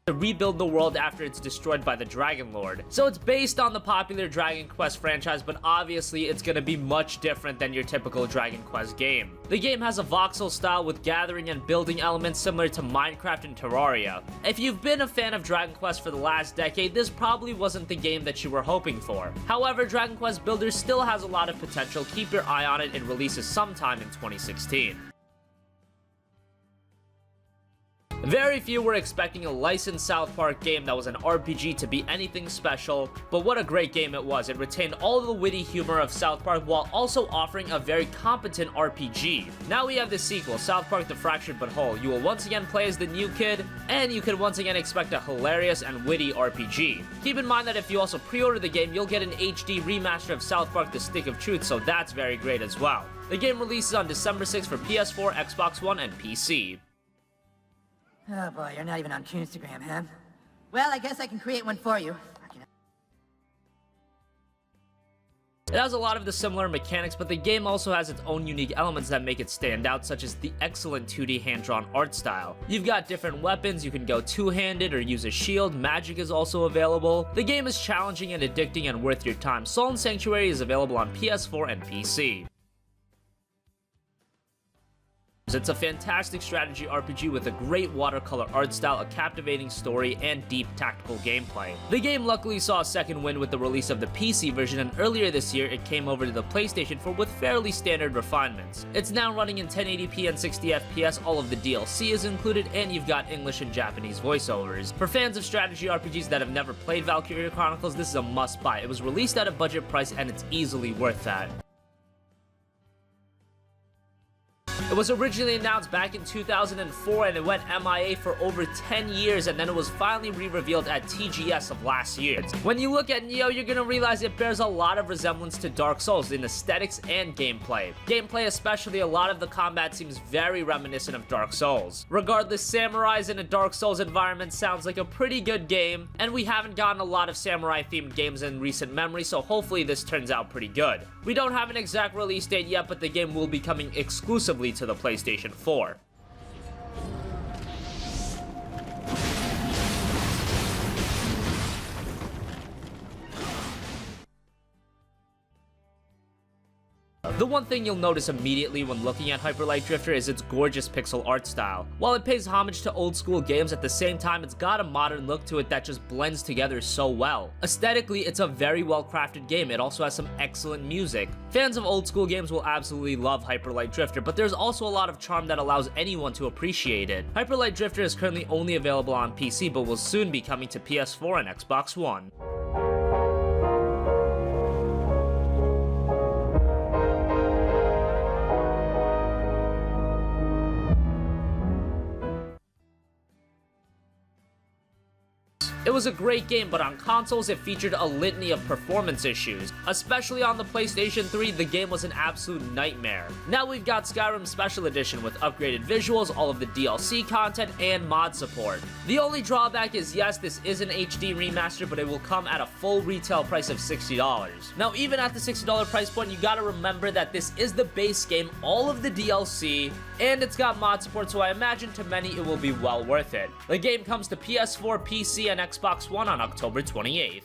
to rebuild the world after it's destroyed by the Dragon Lord. So it's based on the popular Dragon Quest franchise, but obviously it's gonna be much different than your typical Dragon Quest game. The game has a voxel style with gathering and building elements similar to Minecraft and Terraria. If you've been a fan of Dragon Quest for the last decade, this probably wasn't the game that you were hoping for. However, Dragon Quest Builder still has a lot of potential. Keep your eye on it. It releases sometime in 2016. Very few were expecting a licensed South Park game that was an RPG to be anything special, but what a great game it was. It retained all the witty humor of South Park while also offering a very competent RPG. Now we have the sequel, South Park: The Fractured But Whole. You will once again play as the new kid, and you can once again expect a hilarious and witty RPG. Keep in mind that if you also pre-order the game, you'll get an HD remaster of South Park: The Stick of Truth, so that's very great as well. The game releases on December 6th for PS4, Xbox One, and PC. Oh boy, you're not even on Instagram, huh? Well, I guess I can create one for you. It has a lot of the similar mechanics, but the game also has its own unique elements that make it stand out, such as the excellent 2D hand-drawn art style. You've got different weapons, you can go two-handed or use a shield, magic is also available. The game is challenging and addicting and worth your time. Soul and Sanctuary is available on PS4 and PC. It's a fantastic strategy RPG with a great watercolor art style, a captivating story, and deep tactical gameplay. The game luckily saw a second wind with the release of the PC version, and earlier this year it came over to the PlayStation 4 with fairly standard refinements. It's now running in 1080p and 60 FPS, all of the DLC is included, and you've got English and Japanese voiceovers. For fans of strategy RPGs that have never played Valkyria Chronicles, this is a must-buy. It was released at a budget price, and it's easily worth that. It was originally announced back in 2004 and it went MIA for over 10 years, and then it was finally re-revealed at TGS of last year. When you look at Nioh, you're gonna realize it bears a lot of resemblance to Dark Souls in aesthetics and gameplay. Gameplay especially, a lot of the combat seems very reminiscent of Dark Souls. Regardless, samurais in a Dark Souls environment sounds like a pretty good game, and we haven't gotten a lot of samurai-themed games in recent memory, so hopefully this turns out pretty good. We don't have an exact release date yet, but the game will be coming exclusively to the PlayStation 4. The one thing you'll notice immediately when looking at Hyper Light Drifter is its gorgeous pixel art style. While it pays homage to old school games, at the same time it's got a modern look to it that just blends together so well. Aesthetically, it's a very well crafted game. It also has some excellent music. Fans of old school games will absolutely love Hyper Light Drifter, but there's also a lot of charm that allows anyone to appreciate it. Hyper Light Drifter is currently only available on PC, but will soon be coming to PS4 and Xbox One. It was a great game, but on consoles it featured a litany of performance issues. Especially on the PlayStation 3, the game was an absolute nightmare. Now we've got Skyrim Special Edition with upgraded visuals, all of the DLC content, and mod support. The only drawback is, yes, this is an HD remaster, but it will come at a full retail price of $60. Now even at the $60 price point, you gotta remember that this is the base game, all of the DLC, and it's got mod support, so I imagine to many it will be well worth it. The game comes to PS4, PC, and Xbox One on October 28th.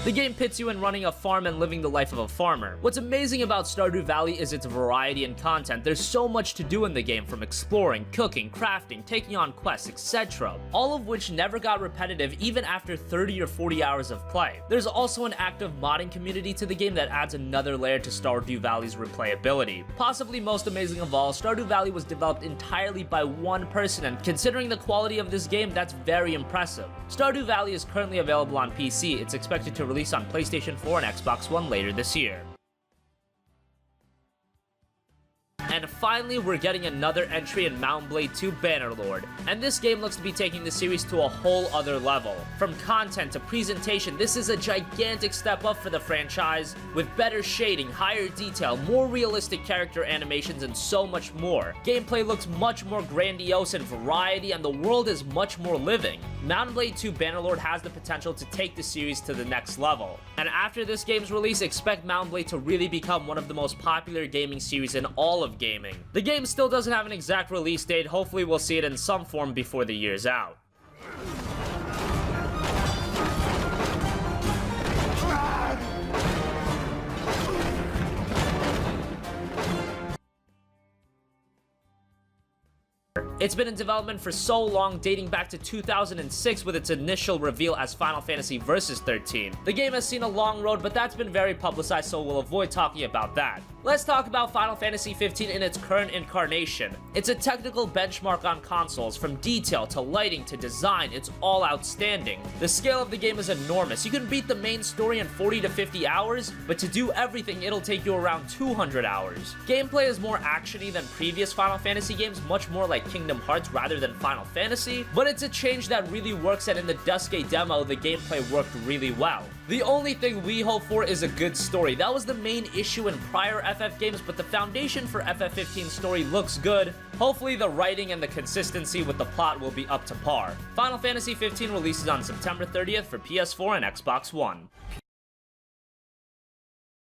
The game pits you in running a farm and living the life of a farmer. What's amazing about Stardew Valley is its variety and content. There's so much to do in the game, from exploring, cooking, crafting, taking on quests, etc. All of which never got repetitive even after 30 or 40 hours of play. There's also an active modding community to the game that adds another layer to Stardew Valley's replayability. Possibly most amazing of all, Stardew Valley was developed entirely by one person, and considering the quality of this game, that's very impressive. Stardew Valley is currently available on PC. It's expected to release on PlayStation 4 and Xbox One later this year. And finally, we're getting another entry in Mount & Blade 2 Bannerlord, and this game looks to be taking the series to a whole other level. From content to presentation, this is a gigantic step up for the franchise, with better shading, higher detail, more realistic character animations, and so much more. Gameplay looks much more grandiose and variety, and the world is much more living. Mount & Blade 2 Bannerlord has the potential to take the series to the next level, and after this game's release, expect Mount & Blade to really become one of the most popular gaming series in all of gaming. gaming. The game still doesn't have an exact release date, hopefully we'll see it in some form before the year's out. It's been in development for so long, dating back to 2006 with its initial reveal as Final Fantasy Versus 13. The game has seen a long road, but that's been very publicized, so we'll avoid talking about that. Let's talk about Final Fantasy 15 in its current incarnation. It's a technical benchmark on consoles. From detail to lighting to design, it's all outstanding. The scale of the game is enormous. You can beat the main story in 40 to 50 hours, but to do everything, it'll take you around 200 hours. Gameplay is more actiony than previous Final Fantasy games, much more like Kingdom Hearts rather than Final Fantasy, but it's a change that really works, and in the Duskgate demo, the gameplay worked really well. The only thing we hope for is a good story. That was the main issue in prior FF games, but the foundation for FF15's story looks good. Hopefully the writing and the consistency with the plot will be up to par. Final Fantasy 15 releases on September 30th for PS4 and Xbox One.